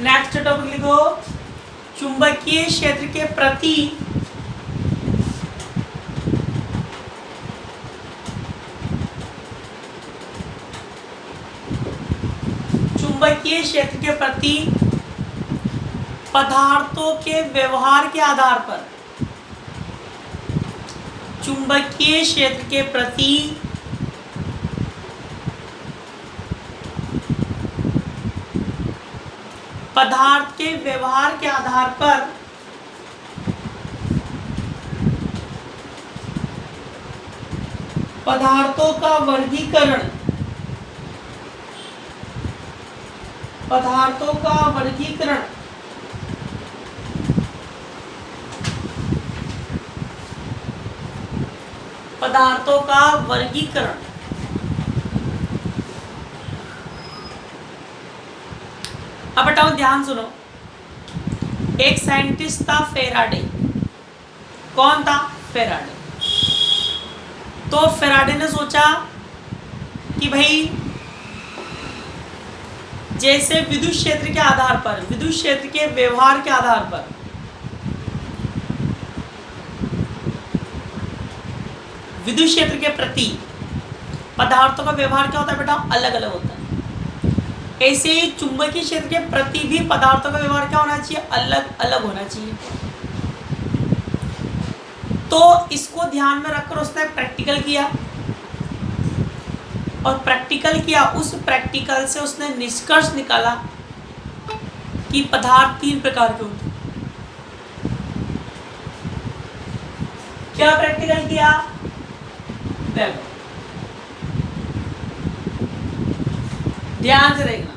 Next topic लिखो, चुंबकीय क्षेत्र के प्रति पदार्थों के व्यवहार के आधार पर, चुंबकीय क्षेत्र के प्रति पदार्थ के व्यवहार के आधार पर पदार्थों का वर्गीकरण, पदार्थों का वर्गीकरण पदार्थों का वर्गीकरण अब बताओ, ध्यान सुनो। एक साइंटिस्ट था फेराडे। कौन था? फेराडे। तो फेराडे ने सोचा कि भाई जैसे विद्युत क्षेत्र के आधार पर, विद्युत क्षेत्र के व्यवहार के आधार पर विद्युत क्षेत्र के प्रति पदार्थों का व्यवहार क्या होता है बेटा? अलग अलग होता है। ऐसे ही चुंबकीय क्षेत्र के प्रति भी पदार्थों का व्यवहार क्या होना चाहिए? अलग अलग होना चाहिए। तो इसको ध्यान में रखकर उसने प्रैक्टिकल किया, और प्रैक्टिकल किया, उस प्रैक्टिकल से उसने निष्कर्ष निकाला कि पदार्थ 3 प्रकार के होते हैं। क्या प्रैक्टिकल किया? देखो ध्यान से देखना।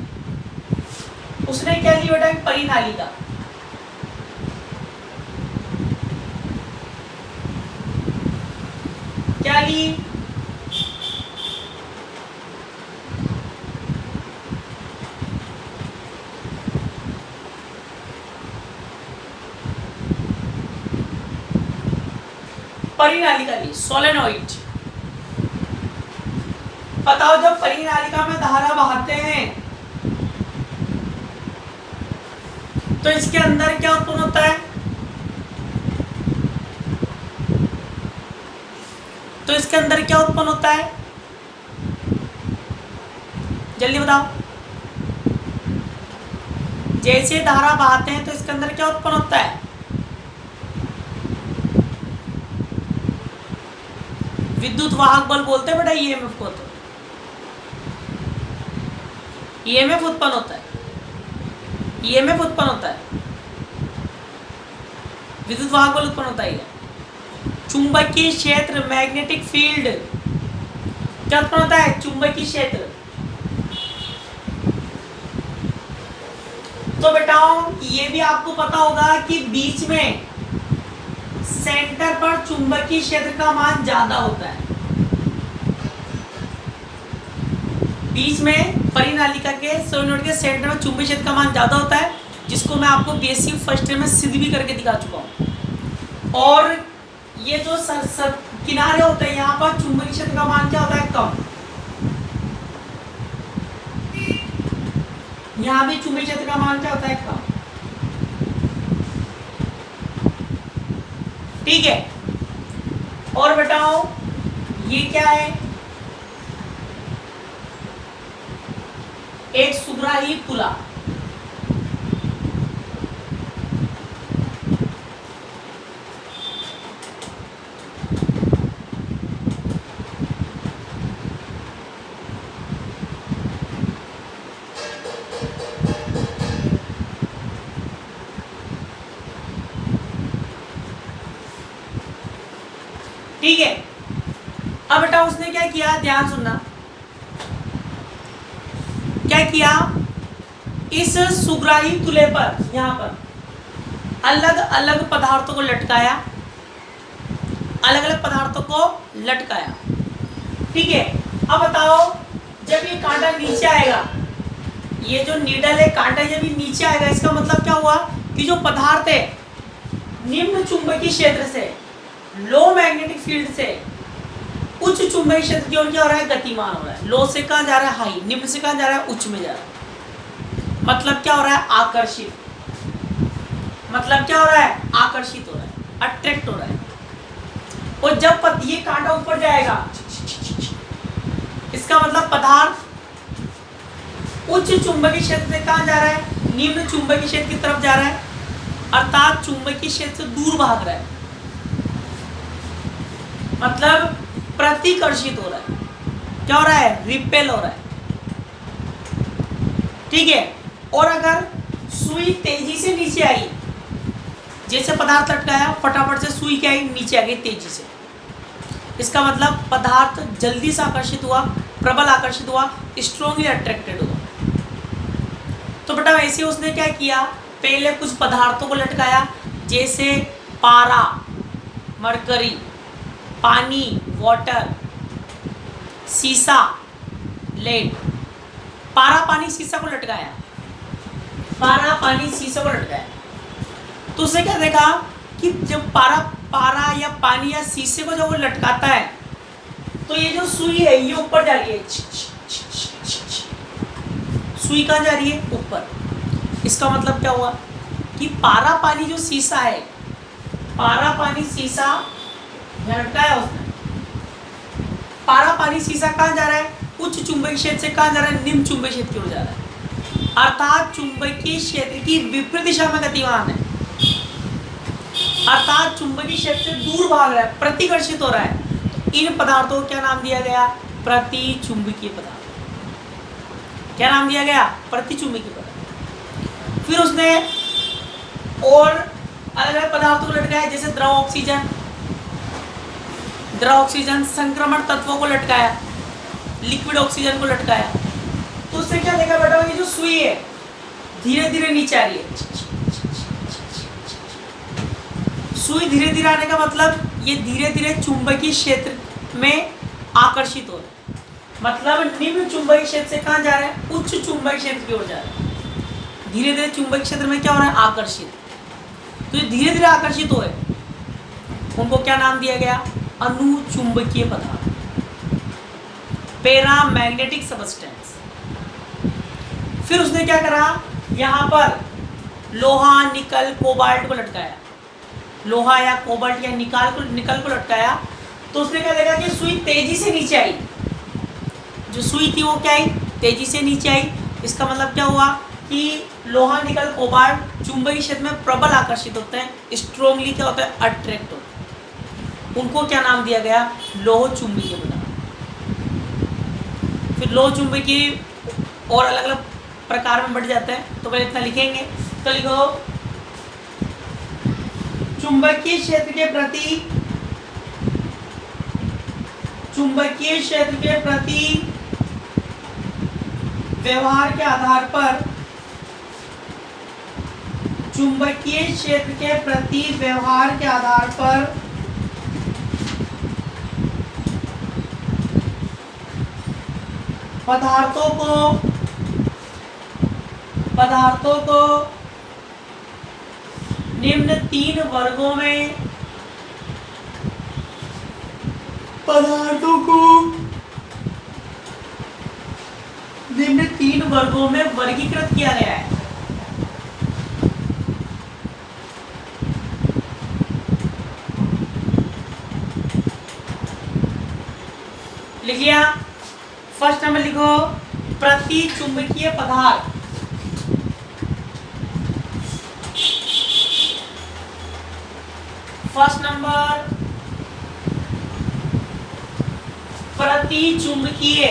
उसने क्या ली बेटा? एक परिनालिका। क्या ली? परिनालिका ली, सोलेनोइड। बताओ, जब परिनालिका में धारा बहाते हैं तो इसके अंदर क्या उत्पन्न होता है? तो इसके अंदर क्या उत्पन्न होता है? जल्दी बताओ। जैसे धारा बहाते हैं तो इसके अंदर क्या उत्पन्न होता है? विद्युत वाहक बल बोलते हैं बेटा ईएमएफ को। तो ईएमएफ उत्पन्न होता है, ईएमएफ उत्पन्न होता है, विद्युत वाहक बल उत्पन्न होता है। चुंबकीय क्षेत्र, मैग्नेटिक फील्ड क्या उत्पन्न होता है? चुंबकीय क्षेत्र। तो बेटाओ ये भी आपको पता होगा कि बीच में सेंटर पर चुंबकीय क्षेत्र का मान ज्यादा होता है। बीच में परिनालिका के सोलेनोइड के सेंटर में चुंबकीय क्षेत्र का मान ज्यादा होता है, जिसको मैं आपको बेसिक फर्स्ट ईयर में सिद्ध भी करके दिखा चुका हूँ। और ये जो किनारे होते हैं यहाँ पर चुंबकीय क्षेत्र का मान क्या होता है? कम। यहाँ भी चुंबकीय क्षेत्र का मान क्या होता है? कम। ठीक है। और बताओ ये क्या है? एक सुग्राही तुला। ठीक है। अब बेटा उसने क्या किया? ध्यान सुनना। क्या किया? इस सुग्राही तुले पर, यहां पर अलग अलग पदार्थों को लटकाया, अलग अलग पदार्थों को लटकाया। ठीक है। अब बताओ, जब ये कांटा नीचे आएगा, ये जो नीडल है, कांटा जब ये नीचे आएगा, इसका मतलब क्या हुआ कि जो पदार्थ है निम्न चुंबकीय क्षेत्र से, लो मैग्नेटिक फील्ड से उच्च चुंबकीय क्षेत्र की ओर क्या हो रहा है? गतिमान हो रहा है। लो से कहाँ जा रहा है? हाई। निम्न से कहाँ जा रहा है? उच्च में जा रहा है। मतलब क्या हो रहा है? आकर्षित। मतलब क्या हो रहा है? आकर्षित हो रहा है, अट्रैक्ट हो रहा है। और जब ये कांटा ऊपर जाएगा, इसका मतलब पदार्थ उच्च चुंबकीय क्षेत्र से कहां जा रहा है? निम्न चुंबकीय क्षेत्र की तरफ जा रहा है, अर्थात चुंबकीय क्षेत्र से दूर भाग रहा है, मतलब प्रतिकर्षित हो रहा है। क्या हो रहा है? रिपेल हो रहा है। ठीक है। और अगर सुई तेजी से नीचे आई, जैसे पदार्थ लटकाया, फटाफट से सुई क्या आई? नीचे आ गई तेजी से, इसका मतलब पदार्थ जल्दी से आकर्षित हुआ, प्रबल आकर्षित हुआ, स्ट्रॉन्गली अट्रैक्टेड हुआ। तो बेटा वैसे उसने क्या किया? पहले कुछ पदार्थों को लटकाया, जैसे पारा, मरकरी, पानी, वाटर, सीसा, लेड। पारा, पानी, सीसा को लटकाया, पारा, पानी, सीसा को लटकाया। तो उसने क्या देखा कि जब पारा या पानी या शीशे को जब वो लटकाता है, तो ये जो सुई है ये ऊपर जा रही है, सुई कहाँ जा रही है? ऊपर। इसका मतलब क्या हुआ कि पारा पानी जो शीशा है, पारा पानी शीशा लटकाया उसने, पारा पानी शीशा कहाँ जा रहा है? उच्च चुंबकीय क्षेत्र से कहाँ जा रहा है? निम्न चुंबकीय क्षेत्र की ओर जा रहा है, अर्थात चुंबकीय क्षेत्र की विपरीत दिशा में गतिमान है, अर्थात चुंबकीय क्षेत्र से दूर भाग रहा है, प्रतिकर्षित हो रहा है। तो इन पदार्थों को क्या नाम दिया गया? प्रतिचुंबकीय पदार्थ। क्या नाम दिया गया? प्रतिचुंबकीय पदार्थ। फिर उसने और अलग अलग पदार्थों को लटकाया, जैसे द्रव ऑक्सीजन, द्रव ऑक्सीजन, संक्रमण तत्वों को लटकाया, लिक्विड ऑक्सीजन को लटकाया। तो उससे क्या देखा बेटा? ये जो सुई है धीरे धीरे नीचे आ रही है, सुई धीरे धीरे आने का मतलब ये धीरे धीरे चुंबकीय क्षेत्र में आकर्षित हो रहा है, मतलब निम्न चुंबकीय क्षेत्र से कहां जा रहा है? उच्च चुंबकीय क्षेत्र की ओर जा रहा है। धीरे धीरे चुंबकीय क्षेत्र में क्या हो रहा है? आकर्षित। तो ये धीरे धीरे आकर्षित हो रहे, उनको क्या नाम दिया गया? अनुचुंबकीय पदार्थ, पैरामैग्नेटिक सब्सटेंस। फिर उसने क्या करा? यहाँ पर लोहा, निकल, कोबाल्ट को लटकाया, लोहा या कोबाल्ट या निकल को लटकाया। तो उसने क्या देखा कि सुई तेजी से नीचे आई, जो सुई थी वो क्या आई? तेजी से नीचे आई। इसका मतलब क्या हुआ कि लोहा, निकल, कोबाल्ट चुंबकीय क्षेत्र में प्रबल आकर्षित होते हैं, स्ट्रॉन्गली क्या होता है? अट्रैक्ट होते हैं। उनको क्या नाम दिया गया? लोह चुंबकीय पदार्थ। फिर लोह चुंबकीय और अलग अलग प्रकार में बढ़ जाते हैं, तो पहले इतना लिखेंगे। तो लिखो, चुंबकीय क्षेत्र के प्रति, चुंबकीय क्षेत्र के प्रति व्यवहार के आधार पर, चुंबकीय क्षेत्र के प्रति व्यवहार के आधार पर पदार्थों को निम्न तीन वर्गों में, पदार्थों को निम्न तीन वर्गों में वर्गीकृत किया गया है। लिख लिया? फर्स्ट नंबर लिखो, प्रतिचुंबकीय पदार्थ। फर्स्ट नंबर प्रतिचुंबकीय।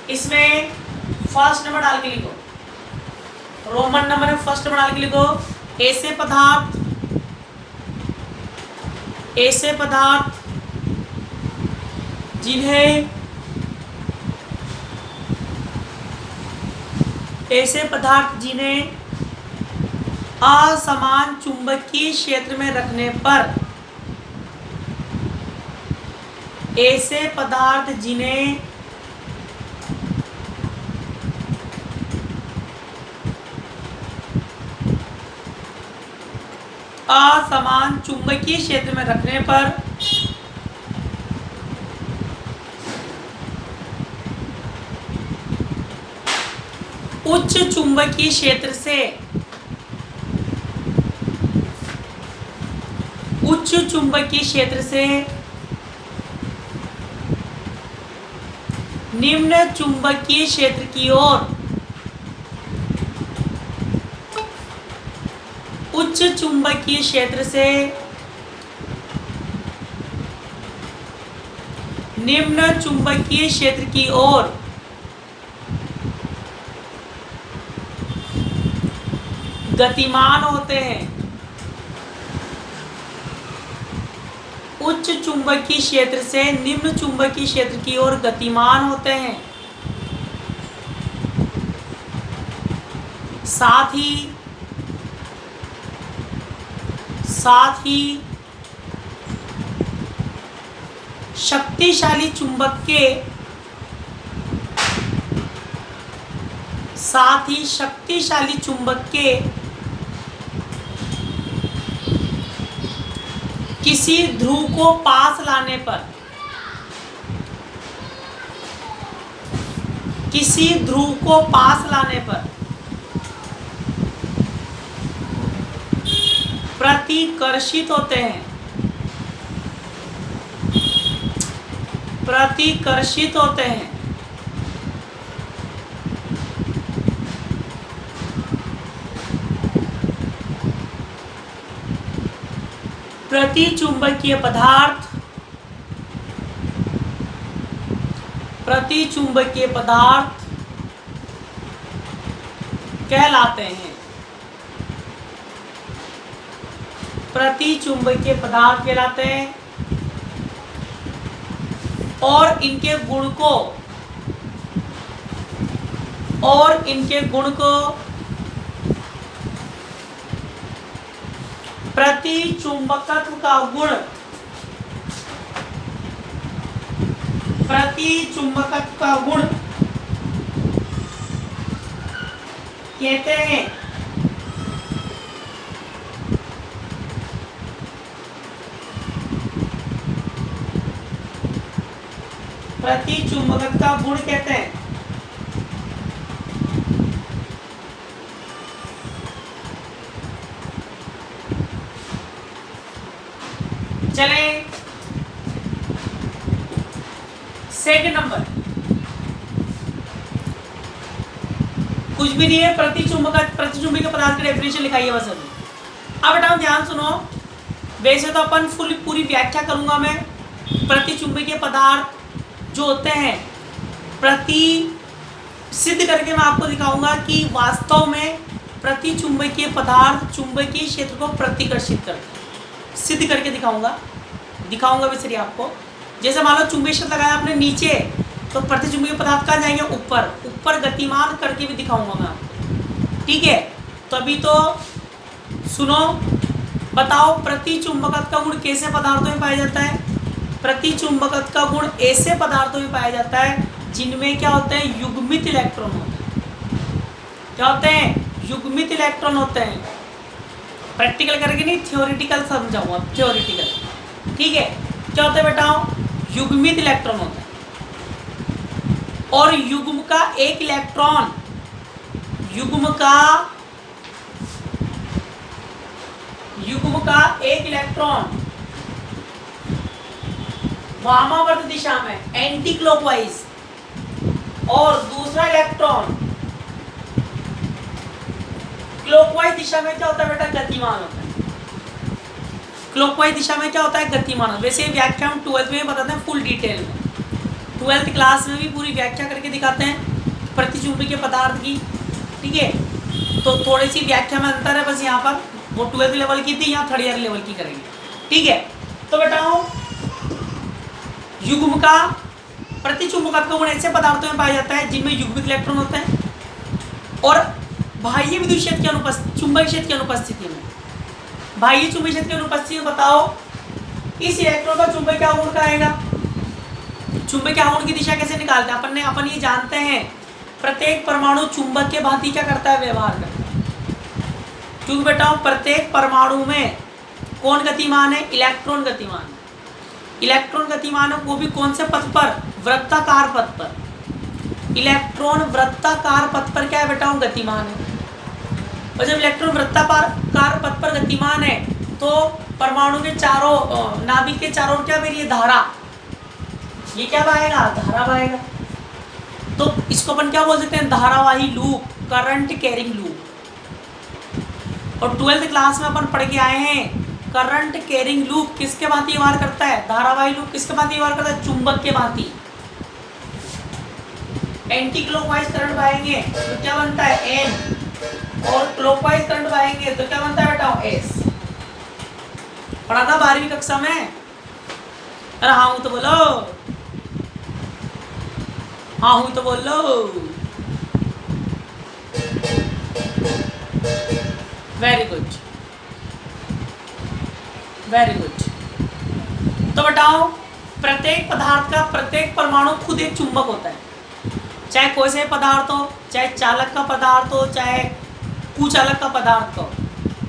इसमें फर्स्ट नंबर डाल के लिखो, रोमन नंबर में फर्स्ट नंबर डाल के लिखो, ऐसे पदार्थ जिन्हें असमान चुंबकीय क्षेत्र में रखने पर, ऐसे पदार्थ जिन्हें असमान चुंबकीय क्षेत्र में रखने पर उच्च चुंबकीय क्षेत्र से निम्न चुंबकीय क्षेत्र की ओर उच्च चुंबकीय क्षेत्र से निम्न चुंबकीय क्षेत्र की ओर गतिमान होते हैं। उच्च चुंबकीय क्षेत्र से निम्न चुंबकीय क्षेत्र की ओर गतिमान होते हैं। साथ ही शक्तिशाली चुंबक के किसी ध्रुव को पास लाने पर प्रतिकर्षित होते हैं। प्रतिचुंबकीय पदार्थ कहलाते हैं। और इनके गुण को प्रतिचुंबकत्व का गुण कहते हैं। प्रतिचुंबकत्व का गुण कहते हैं। चले सेकंड नंबर, कुछ भी नहीं है, प्रतिचुंबकीय पदार्थ का डेफिनेशन लिखाइए बस अभी। अब बेटा ध्यान सुनो, वैसे तो अपन पूरी व्याख्या करूंगा मैं। प्रतिचुंबकीय पदार्थ जो होते हैं सिद्ध करके मैं आपको दिखाऊंगा कि वास्तव में प्रतिचुंबकीय पदार्थ चुंबकीय क्षेत्र को प्रतिकर्षित करते हैं। सिद्ध करके दिखाऊंगा भी सही आपको। जैसे मान लो चुंबकीय क्षेत्र लगाया आपने नीचे, तो प्रतिचुंबकीय पदार्थ कहाँ जाएंगे? ऊपर गतिमान करके भी दिखाऊंगा मैं आपको। ठीक है, तो अभी तो सुनो, बताओ प्रतिचुंबकत्व का गुण कैसे पदार्थों में पाया जाता है? प्रतिचुंबकत्व का गुण ऐसे पदार्थों में पाया जाता है जिनमें क्या होते हैं? युग्मित इलेक्ट्रॉन होते हैं। क्या होते हैं? युग्मित इलेक्ट्रॉन होते हैं। प्रैक्टिकल करके नहीं, थ्योरेटिकल समझाऊंगा, थ्योरेटिकल। ठीक है, क्या होता है बेटा? युग्मित इलेक्ट्रॉन होता है। और युग्म का एक इलेक्ट्रॉन वामावर्त दिशा में एंटी क्लॉकवाइज, और दूसरा इलेक्ट्रॉन क्लॉकवाइज दिशा में क्या होता है बेटा? गतिमान होता है। क्लॉकवाइज दिशा में क्या होता है? गतिमान। वैसे व्याख्या हम 12th में बताते हैं फुल डिटेल में। 12th क्लास में भी पूरी व्याख्या करके दिखाते हैं प्रतिचुंबकीय पदार्थ की। ठीक है, तो थोड़ी सी व्याख्या में अंतर है बस। यहाँ पर वो 12th लेवल की थी, यहाँ 3rd ईयर लेवल की करेंगे। ठीक है, तो बेटा युग्म का प्रतिचुंबकत्व गुण ऐसे पदार्थों में पाया जाता है जिनमें युग्मित इलेक्ट्रॉन होते हैं और बाह्य विद्युत क्षेत्र की अनुपस्थिति, चुंबकीय क्षेत्र की अनुपस्थिति में, बाह्य चुंबकीय क्षेत्र की अनुपस्थिति में बताओ इस इलेक्ट्रॉन का चुंबकीय आघूर्ण का आएगा। चुंबकीय आघूर्ण की दिशा कैसे निकालते हैं? अपन ये जानते हैं प्रत्येक परमाणु चुंबक के भांति क्या करता है? व्यवहार करता है। क्योंकि बेटा प्रत्येक परमाणु में कौन गतिमान है? इलेक्ट्रॉन गतिमान है। इलेक्ट्रॉन गतिमान है, वो भी कौन से पथ पर? वृत्ताकार पथ पर। इलेक्ट्रॉन वृत्ताकार पथ पर क्या है बेटा? गतिमान है। और जब इलेक्ट्रॉन वृत्ताकार पथ पर गतिमान है तो परमाणु के चारों नाभिक के चारों क्या बह रही है? धारा। ये क्या बहेगा? धारा बहेगा। तो इसको अपन क्या बोल सकते हैं? धारावाही लूप, करंट कैरिंग लूप। और 12th क्लास में अपन पढ़ के आए हैं करंट कैरिंग लूप किसके भांति व्यवहार करता है? धारावाही लूप किसके भांति व्यवहार करता है? चुंबक के भांति। एंटी क्लॉकवाइज करंट बहाएंगे तो क्या बनता है? N, और क्लॉकवाइज करंट बहाएंगे तो क्या बनता है बेटा? S। पढ़ा था 12वीं कक्षा में? अरे हाँ हूँ तो बोलो, हाँ हूँ तो बोलो। Very good, very good. तो बताओ, प्रत्येक पदार्थ का प्रत्येक परमाणु खुद एक चुंबक होता है। चाहे कोई से पदार्थ हो, चाहे चालक का पदार्थ हो, चाहे कुचालक का पदार्थ हो,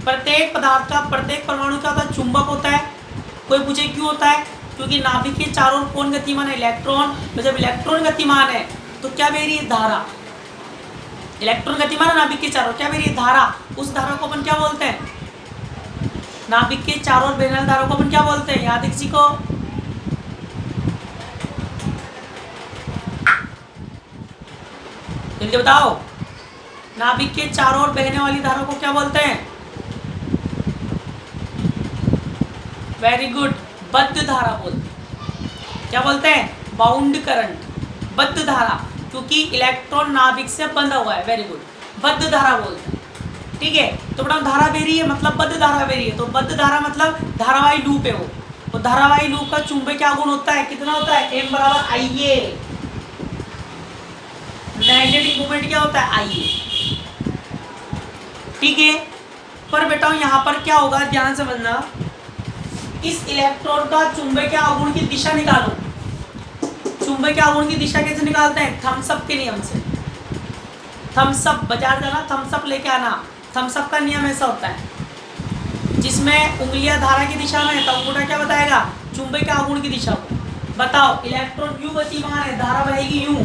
प्रत्येक पदार्थ का प्रत्येक परमाणु का चुंबक होता है। कोई पूछे क्यों होता है? क्योंकि नाभिक के चारों ओर कौन गतिमान है? इलेक्ट्रॉन। तो जब इलेक्ट्रॉन गतिमान है तो क्या बह रही है? धारा। इलेक्ट्रॉन गतिमान है नाभिक के चारों, क्या बह रही है? धारा। उस धारा को अपन क्या बोलते हैं? नाभिक के चारों ओर बहने वाली धारा को अपन क्या बोलते हैं? याद है किसी को? जल्दी बताओ, नाभिक के चारों ओर बहने वाली धारा को क्या बोलते हैं? वेरी गुड, बद्ध धारा बोलते हैं। क्या बोलते हैं? बाउंड करंट, बद्ध धारा, क्योंकि इलेक्ट्रॉन नाभिक से बंधा हुआ है। वेरी गुड, बद्ध धारा बोलते हैं। ठीक है, तो बेटा धारा बह रही है मतलब बद्ध धारा बह रही है, तो बद्ध धारा मतलब धारावाही लूप है वो। तो धारावाही लूप का चुंबकीय आघूर्ण होता है, कितना होता है? M बराबर IA। मैग्नेटिक मोमेंट क्या होता है? IA। ठीक है, पर बेटा यहाँ पर क्या होगा, ध्यान से समझना। इस इलेक्ट्रॉन का चुंबकीय आघूर्ण की दिशा निकालो। चुंबकीय आघूर्ण की दिशा कैसे निकालते हैं? थम्सअप के नियम से। थम्सअप, बाजार जाना थम्सअप लेके आना। थम्सअप का नियम ऐसा होता है जिसमें उंगलियां धारा की दिशा में, तो अंगूठा क्या बताएगा? चुंबकीय आघूर्ण की दिशा को। बताओ, इलेक्ट्रॉन यूं गतिमान है, धारा बहेगी यूं,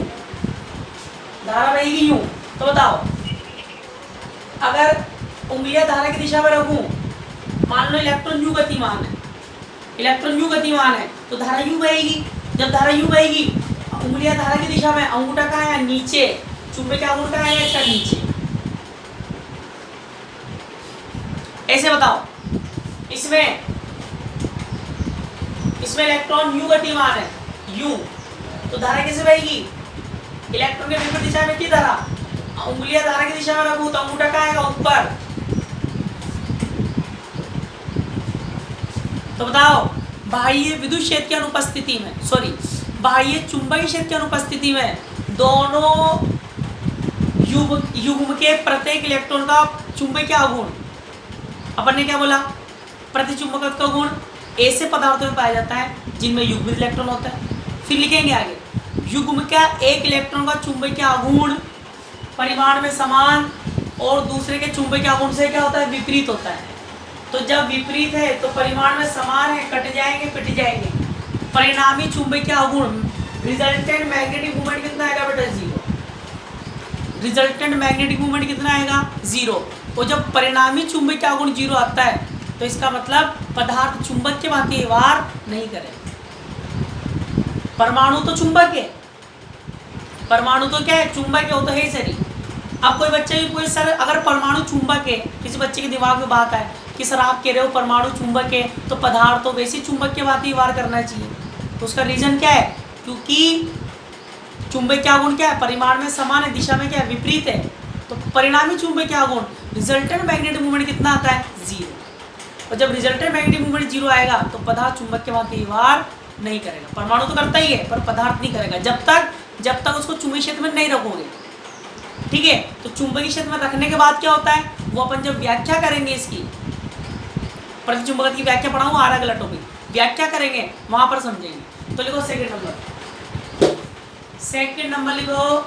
धारा बहेगी यूं। तो बताओ, अगर उंगलियां धारा की दिशा में रखूं, मान लो इलेक्ट्रॉन यूं गतिमान है, इलेक्ट्रॉन यूं गतिमान है तो धारा यूं बहेगी। जब धारा यूं बहेगी, उंगलियां धारा की दिशा में, अंगूठा कहाँ है? नीचे। चुंबकीय आघूर्ण कहाँ है? इसका नीचे। ऐसे बताओ, इसमें इलेक्ट्रॉन यूं गतिमान है, यूं, तो धारा कैसे बहेगी? इलेक्ट्रॉन के विपरीत दिशा में की धारा, उंगलियां धारा की दिशा में रखूं तो अंगूठा कहाँ आएगा? ऊपर। तो बताओ, बाह्य विद्युत क्षेत्र की अनुपस्थिति में, सॉरी, बाह्य चुंबकीय क्षेत्र की अनुपस्थिति में दोनों युग्म के प्रत्येक इलेक्ट्रॉन का चुंबकीय आघूर्ण, अपन ने क्या बोला? प्रतिचुंबकत्व का गुण ऐसे पदार्थों में पाया जाता है जिनमें युग्मित इलेक्ट्रॉन होता है। फिर लिखेंगे आगे, युग्म का एक इलेक्ट्रॉन का चुंबकीय आघूर्ण परिमाण में समान और दूसरे के चुंबकीय आघूर्ण से क्या होता है? विपरीत होता है। तो जब विपरीत है तो परिमाण में समान है, कट जाएंगे, पिट जाएंगे। परिणामी चुंबकीय आघूर्ण, रिजल्टेंट मैग्नेटिक मूवमेंट कितना आएगा बेटा? 0। रिजल्टेंट मैग्नेटिक मूवमेंट कितना आएगा? 0। और जब परिणामी चुंबकीय आघूर्ण 0 आता है तो इसका मतलब पदार्थ चुंबक के भांति व्यवहार नहीं करेगा। परमाणु तो चुंबक है, परमाणु तो क्या है? चुंबक है, वो तो है ही सही। अब कोई बच्चे भी पूछे सर अगर परमाणु चुंबक है, किसी बच्चे के दिमाग में बात है कि सर आप कह रहे हो परमाणु चुंबक है तो पदार्थ तो वैसे चुंबक के भांति व्यवहार करना चाहिए, तो उसका रीजन क्या है? क्योंकि चुंबकीय आघूर्ण क्या है? परिमाण में समान है, दिशा में क्या है? विपरीत है। तो परिणामी चुंबकीय आघूर्ण, रिजल्टेंट मैग्नेटिक मूवमेंट कितना आता है? 0। और जब रिजल्टेंट मैग्नेटिक मूवमेंट 0 आएगा तो पदार्थ चुंबक के भांति व्यवहार नहीं करेगा। परमाणु तो करता ही है पर पदार्थ नहीं करेगा जब तक उसको चुंबकीय क्षेत्र में नहीं रखोगे। ठीक है, तो चुंबकीय क्षेत्र में रखने के बाद क्या होता है वो अपन जब व्याख्या करेंगे, इसकी प्रतिचुंबकत्व की व्याख्या पढ़ाऊँ आर अगला टॉपिक, व्याख्या करेंगे वहां पर समझेंगे। तो लिखो सेकंड नंबर लिखो,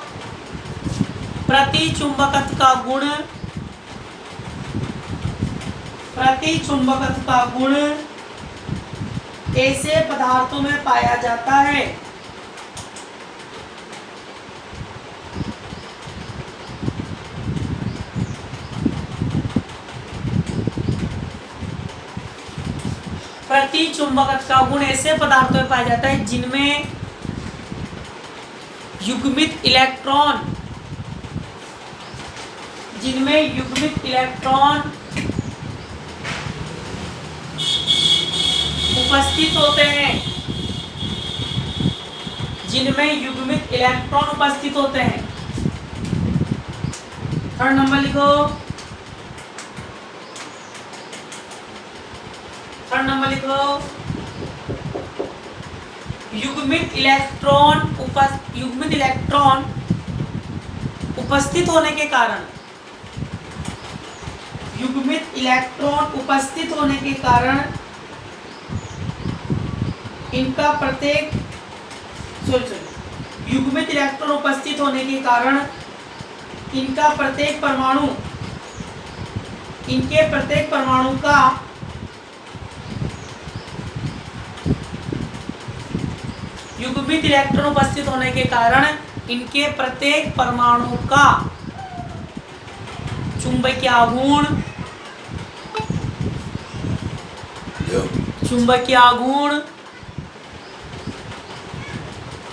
प्रतिचुंबकत्व का गुण प्रतिचुंबकत्व का गुण ऐसे पदार्थों में पाया जाता है प्रतिचुंबकत्व का गुण ऐसे पदार्थों में पाया जाता है जिनमें युग्मित इलेक्ट्रॉन उपस्थित होते हैं, थर्ड नंबर लिखो। युग्मित इलेक्ट्रॉन उपस्थित होने के कारण इनका प्रत्येक परमाणु का युग्मित इलेक्ट्रॉन उपस्थित होने के कारण इनके प्रत्येक परमाणु का चुंबकीय आघूर्ण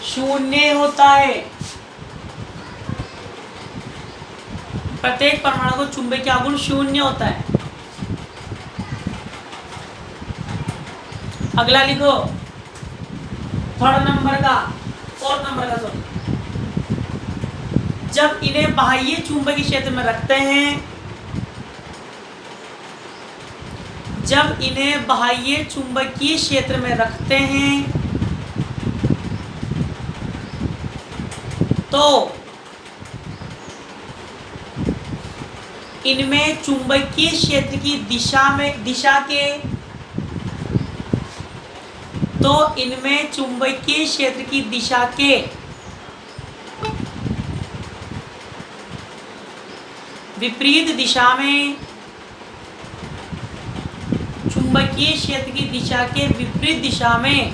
शून्य होता है। प्रत्येक परमाणु को चुंबकीय आघूर्ण शून्य होता है। अगला लिखो फोर्थ नंबर का सॉरी। जब इन्हें बाह्य चुंबकीय क्षेत्र में रखते हैं, तो इनमें चुंबकीय क्षेत्र की दिशा के विपरीत दिशा में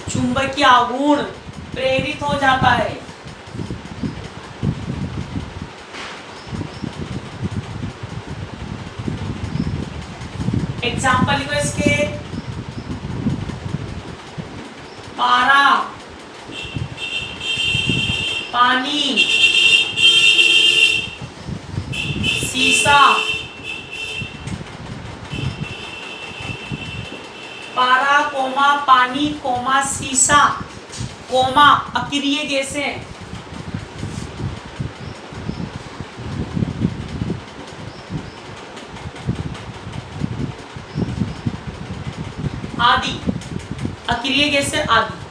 चुंबकीय आघूर्ण प्रेरित हो जाता है। एग्जाम्पल लिखो इसके। पारा, पानी, सीसा। पारा कोमा पानी कोमा सीसा कोमा अक्रिय गैसें। आदि अक्रिय गैसें आदि।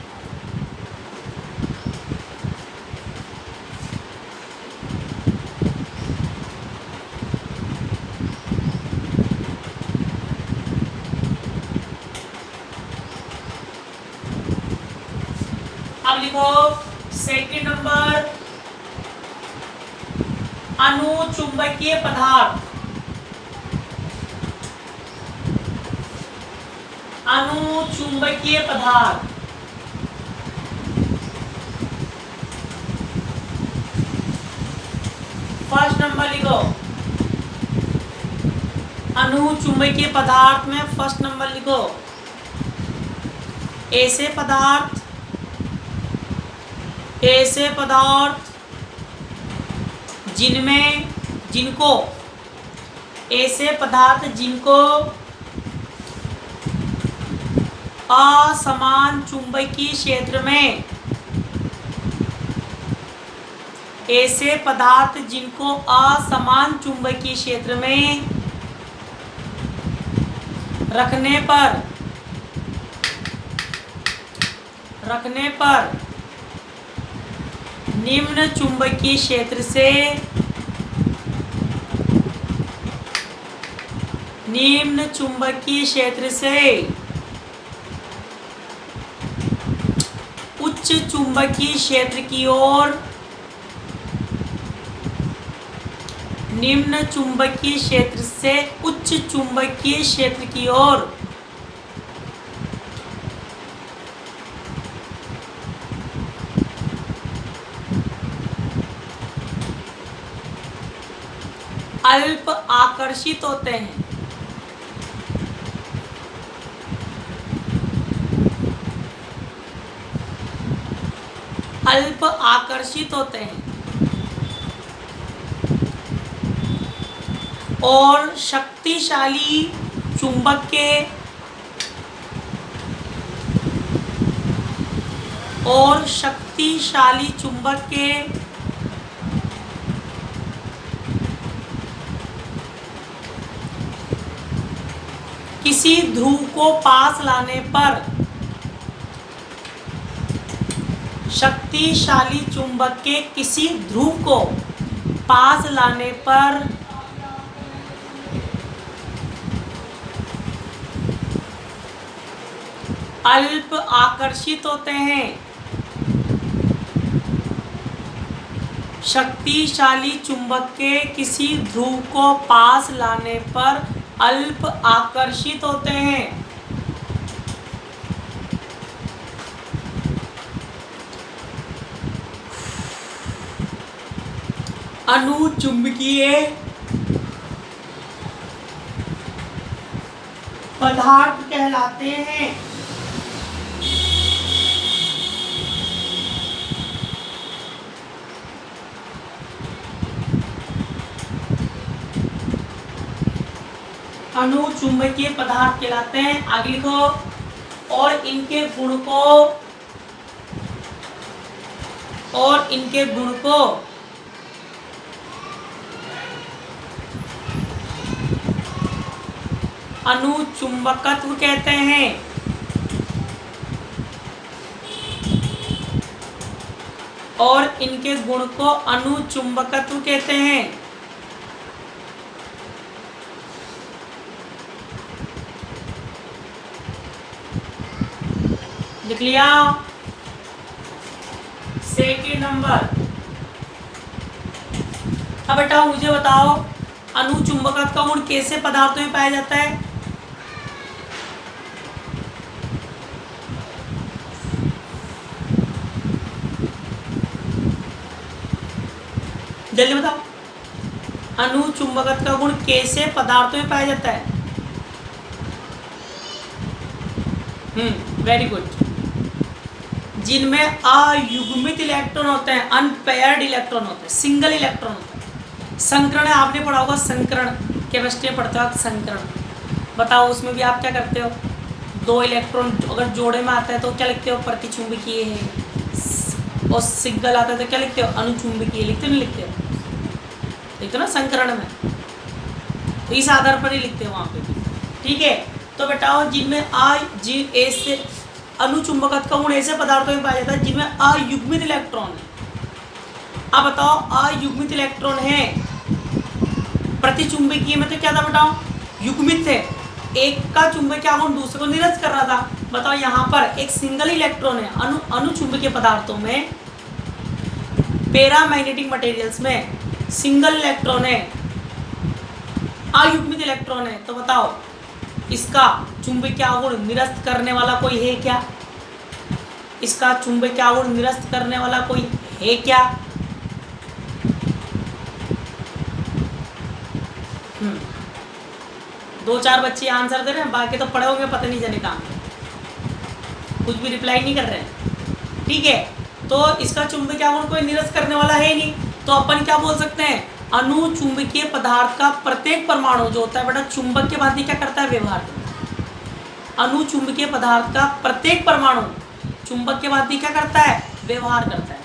अब लिखो सेकंड नंबर, अनुचुंबकीय पदार्थ। फर्स्ट नंबर लिखो। अनुचुंबकीय पदार्थ में फर्स्ट नंबर लिखो। ऐसे पदार्थ जिनको असमान चुंबकीय क्षेत्र में रखने पर निम्न चुंबकीय क्षेत्र से उच्च चुंबकीय क्षेत्र की ओर निम्न चुंबकीय क्षेत्र से उच्च चुंबकीय क्षेत्र की ओर अल्प आकर्षित होते हैं। अल्प आकर्षित होते हैं और शक्तिशाली चुंबक के किसी ध्रुव को पास लाने पर शक्तिशाली चुंबक के किसी ध्रुव को पास लाने पर अल्प आकर्षित होते हैं। शक्तिशाली चुंबक के किसी ध्रुव को पास लाने पर अल्प आकर्षित होते हैं। अनुचुंबकीय पदार्थ कहलाते हैं। अनुचुंबकीय पदार्थ कहलाते हैं। आगे लिखो, और इनके गुण को अनुचुंबकत्व कहते हैं। और इनके गुण को अनुचुंबकत्व कहते हैं। लिख लिया? Second number. अब बेटा मुझे बताओ, अनुचुंबकत्व का गुण कैसे पदार्थों में पाया जाता है? जल्दी बताओ, अनुचुंबकत्व का गुण कैसे पदार्थों में पाया जाता है? Very good. जिनमें अयुग्मित इलेक्ट्रॉन होते हैं, अनपेयर्ड इलेक्ट्रॉन होते हैं, सिंगल इलेक्ट्रॉन होता है। संकरण आपने पढ़ा होगा, संकरण केमिस्ट्री में पढ़ते हो आप संकरण। बताओ उसमें भी आप क्या करते हो? दो इलेक्ट्रॉन अगर जोड़े में आता है तो क्या लिखते हो? प्रतिचुंबकीय है। और सिंगल आता है तो क्या लिखते हो? अनुचुंबकीय। लिखते नहीं लिखते हो? लिखते ना संकरण में, तो इस आधार पर ही लिखते हो वहाँ पे भी। ठीक है, तो बताओ जिनमें ऐसे अनुचुंबकत्व का गुण ऐसे पदार्थों में पाया जाता है जिनमें अयुग्मित इलेक्ट्रॉन है। अब बताओ, अयुग्मित इलेक्ट्रॉन है। प्रतिचुंबकीय में तो क्या था बताओ? युग्मित थे। एक का चुंबकीय गुण दूसरे को निरस्त कर रहा था। बताओ यहाँ पर एक सिंगल इलेक्ट्रॉन है। अनुचुंबकीय पदार्थों में, पैरामैग्नेटिक मटेरियल्स में सिंगल इलेक्ट्रॉन है, अयुग्मित इलेक्ट्रॉन है। तो बताओ इसका चुंबकीय गुण निरस्त करने वाला कोई है क्या? इसका चुंबकीय गुण निरस्त करने वाला कोई है क्या? दो चार बच्चे आंसर दे रहे हैं, बाकी तो पढ़े होंगे पता नहीं जाने काम, कुछ भी रिप्लाई नहीं कर रहे हैं। ठीक है, तो इसका चुंबकीय गुण कोई निरस्त करने वाला है नहीं, तो अपन क्या बोल सकते हैं? अनुचुंबकीय पदार्थ का प्रत्येक परमाणु जो होता है बेटा चुंबक के भांति क्या करता है? व्यवहार करता है। अनुचुंबकीय पदार्थ का प्रत्येक परमाणु चुंबक के भांति क्या करता है? व्यवहार करता है।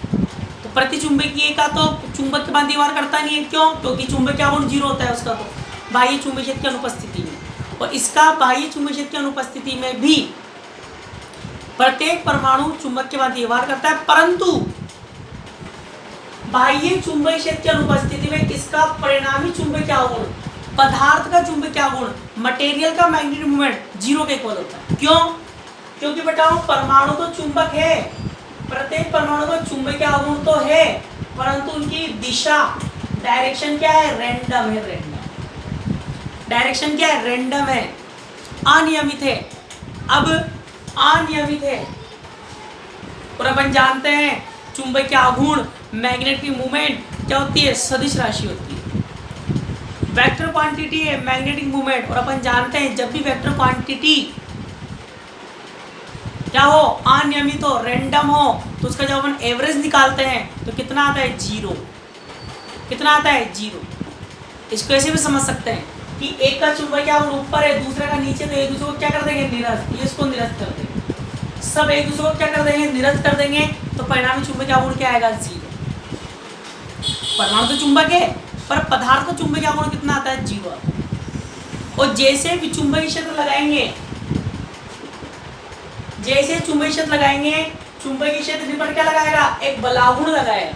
तो प्रतिचुंबकीय का तो चुंबक के भांति व्यवहार करता नहीं है। क्यों? क्योंकि चुंबकीय गुण 0 होता है उसका, तो बाह्य चुंबकीय क्षेत्र की अनुपस्थिति में। और इसका बाह्य चुंबकीय क्षेत्र की अनुपस्थिति में भी प्रत्येक परमाणु चुंबक के भांति व्यवहार करता है, परंतु बाह्य चुंबकीय क्षेत्र की अनुपस्थिति में इसका परिणामी चुंबकीय गुण, पदार्थ का चुंबकीय गुण, मटेरियल का मैग्नेटिक मोमेंट 0 के इक्वल होता है। क्यों? क्योंकि बेटा परमाणु तो चुंबक है, प्रत्येक परमाणु का चुंबकीय गुण तो है, परंतु उनकी दिशा डायरेक्शन क्या है? रैंडम है, रैंडम। डायरेक्शन क्या है? रैंडम है, अनियमित है। अब अनियमित है और अपन जानते हैं चुंबकीय आघूर्ण, मैग्नेटिक मूवमेंट क्या होती है? सदिश राशि होती है। वेक्टर क्वांटिटी है मैग्नेटिक मूवमेंट, और अपन जानते हैं जब भी वेक्टर क्वांटिटी क्या हो? अनियमित हो, रैंडम हो, तो उसका जब अपन एवरेज निकालते हैं तो कितना आता है? 0। कितना आता है? 0। इसको ऐसे भी समझ सकते हैं कि एक का चुंबकीय आघूर्ण ऊपर है, दूसरे का नीचे, तो एक दूसरे को क्या कर देंगे? निरस्त। ये इसको निरस्त कर देंगे, सब एक दूसरे को क्या कर देंगे? निरस्त कर देंगे, तो परिणामी चुंबकीय आघूर्ण क्या आएगा? 0। परमाणु तो चुंबक है, पर पदार्थ का चुंबकीय आघूर्ण कितना आता है? 0 आता है। और जैसे भी चुंबकीय क्षेत्र लगाएंगे, जैसे चुंबकीय क्षेत्र लगाएंगे, चुंबकीय क्षेत्र निपट क्या लगाएगा? एक बलागुण लगाएगा।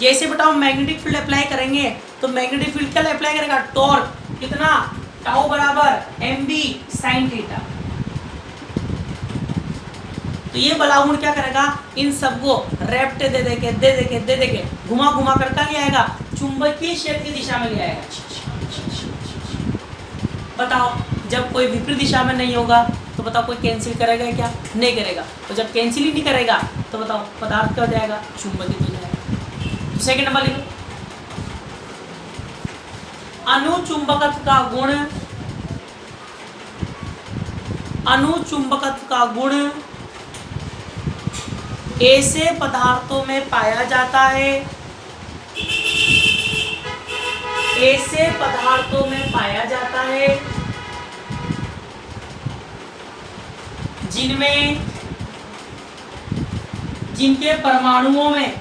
जैसे बताओ मैग्नेटिक फील्ड अप्लाई करेंगे, तो मैग्नेटिक फील्ड क्या अप्लाई करेगा? टॉर्क। कितना? टाउ बराबर mb sin थीटा। तो ये बलागुण क्या करेगा? इन सबको रेप्ट दे देके घुमा घुमा कर क्या ले आएगा? चुंबकीय क्षेत्र की दिशा में ले आएगा। बताओ जब कोई विपरीत दिशा में नहीं होगा तो बताओ कोई कैंसिल करेगा क्या? नहीं करेगा। तो जब कैंसिल ही नहीं करेगा तो बताओ पदार्थ क्या हो जाएगा? चुंबकित हो जाएगा। तो सेकंड नंबर लिखो, अनुचुंबकत्व का गुण, अनुचुंबकत्व का गुण ऐसे पदार्थों में पाया जाता है, ऐसे पदार्थों में पाया जाता है जिनमें, जिनके परमाणुओं में,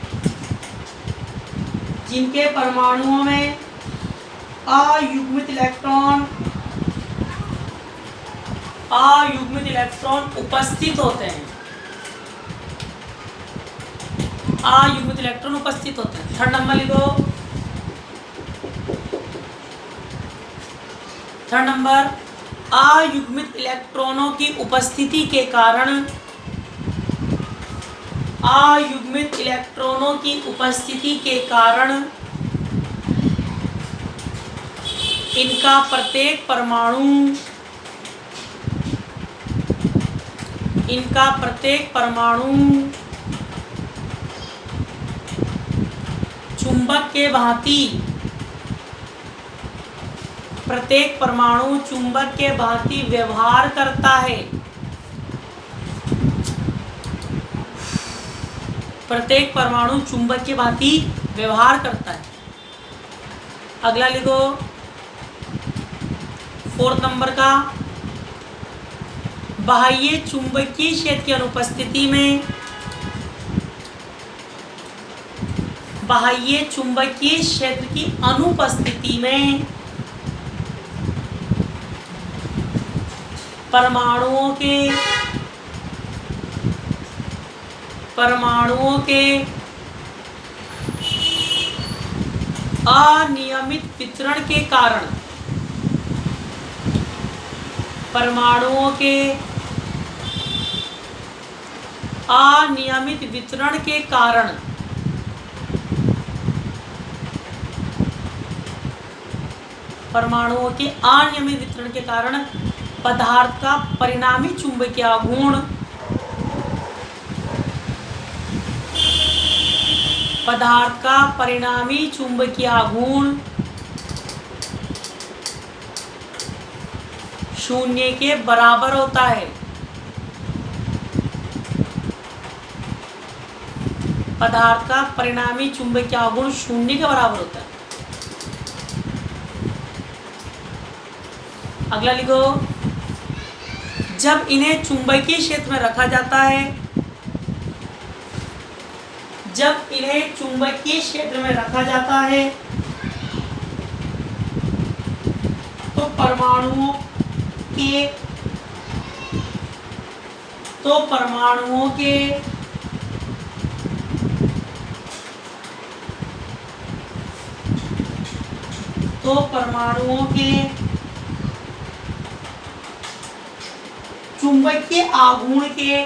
जिनके परमाणुओं में अयुग्मित इलेक्ट्रॉन, अयुग्मित इलेक्ट्रॉन उपस्थित होते हैं, अयुग्मित इलेक्ट्रॉन उपस्थित होते हैं। थर्ड नंबर लिखो, थर्ड नंबर, अयुग्मित इलेक्ट्रॉनों की उपस्थिति के कारण, अयुग्मित इलेक्ट्रॉनों की उपस्थिति के कारण इनका प्रत्येक परमाणु, इनका प्रत्येक परमाणु चुंबक के भांति, प्रत्येक परमाणु चुंबक के भांति व्यवहार करता है, प्रत्येक परमाणु चुंबक के भांति व्यवहार करता है। अगला लिखो, फोर्थ नंबर का, बाह्य चुंबकीय क्षेत्र की अनुपस्थिति में, बाह्य चुंबकीय क्षेत्र की अनुपस्थिति में परमाणुओं के, परमाणुओं के अनियमित वितरण के कारण, परमाणुओं के अनियमित वितरण के कारण परमाणुओं के अनियमित वितरण के कारण पदार्थ का परिणामी चुंबकीय आघूर्ण, पदार्थ का परिणामी चुंबकीय आघूर्ण 0 के बराबर होता है। पदार्थ का परिणामी चुंबकीय आघूर्ण 0 के बराबर होता है। अगला लिखो, जब इन्हें चुंबकीय क्षेत्र में रखा जाता है, जब इन्हें चुंबकीय क्षेत्र में रखा जाता है तो परमाणुओं के, तो परमाणुओं के तो परमाणुओं के चुंबकीय आघूर्ण के,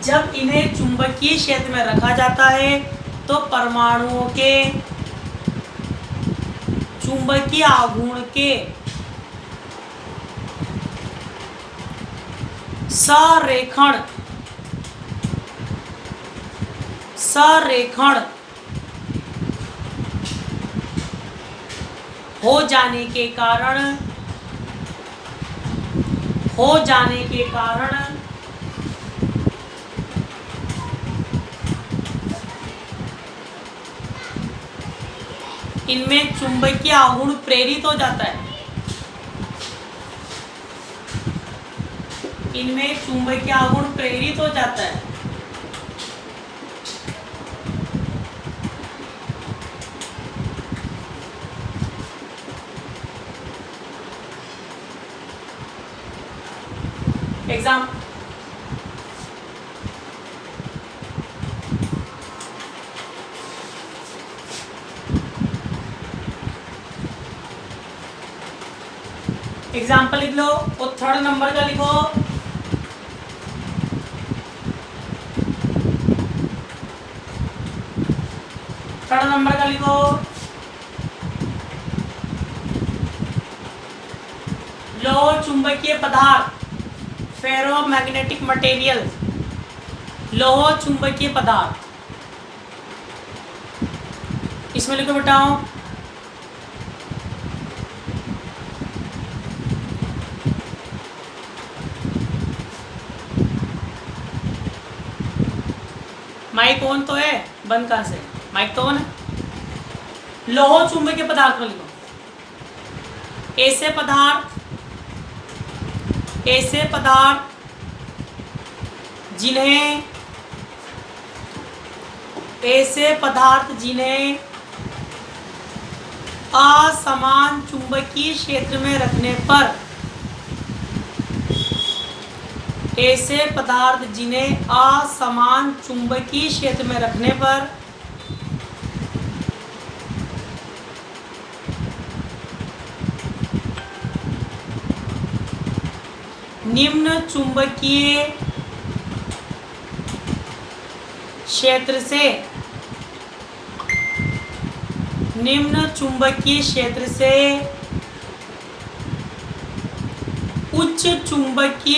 जब इन्हें चुंबकीय क्षेत्र में रखा जाता है तो परमाणुओं के चुंबकीय आघूर्ण के संरेखण हो जाने के कारण इनमें चुंबकीय आघूर्ण प्रेरित हो जाता है। इनमें चुंबकीय आघूर्ण प्रेरित हो जाता है। एग्जाम्पल लिख लो और 3rd नंबर का लिखो। थर्ड नंबर का लिखो। लौह चुंबकीय पदार्थ, फेरोमैग्नेटिक मटेरियल, लौह चुंबकीय पदार्थ। इसमें लिखो बताओ। माइक ऑन तो है, बंद कहाँ से? माइक तो ऑन है। लौह चुंबकीय पदार्थ में लिखो ऐसे पदार्थ जिन्हें असमान चुंबकीय क्षेत्र में रखने पर निम्न चुंबकीय क्षेत्र से उच्च चुंबकीय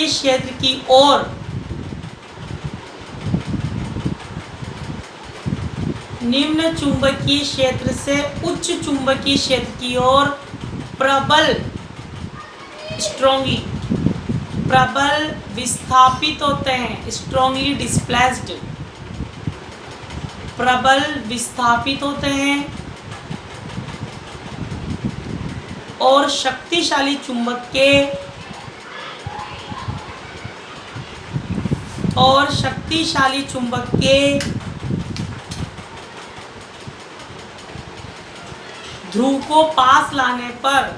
क्षेत्र की ओर प्रबल विस्थापित होते हैं। स्ट्रांगली डिस्प्लेस्ड, प्रबल विस्थापित होते हैं और शक्तिशाली चुंबक के ध्रुव को पास लाने पर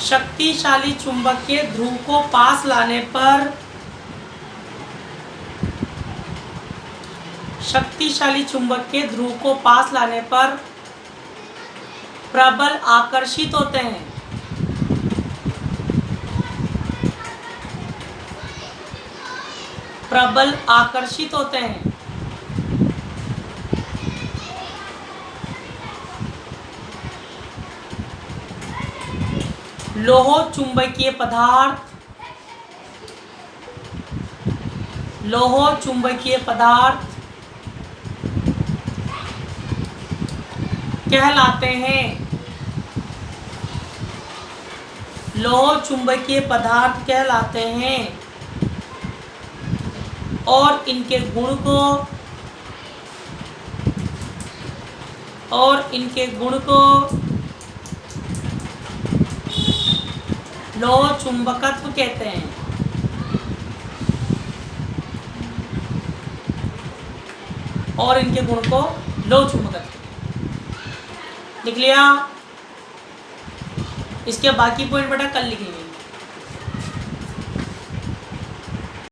शक्तिशाली चुंबक के ध्रुव को पास लाने पर प्रबल आकर्षित होते हैं। लौह चुंबकीय पदार्थ कहलाते हैं और इनके गुण को लौह चुंबकत्व कहते हैं। लिख लिया। इसके बाकी पॉइंट बेटा कल लिखेंगे।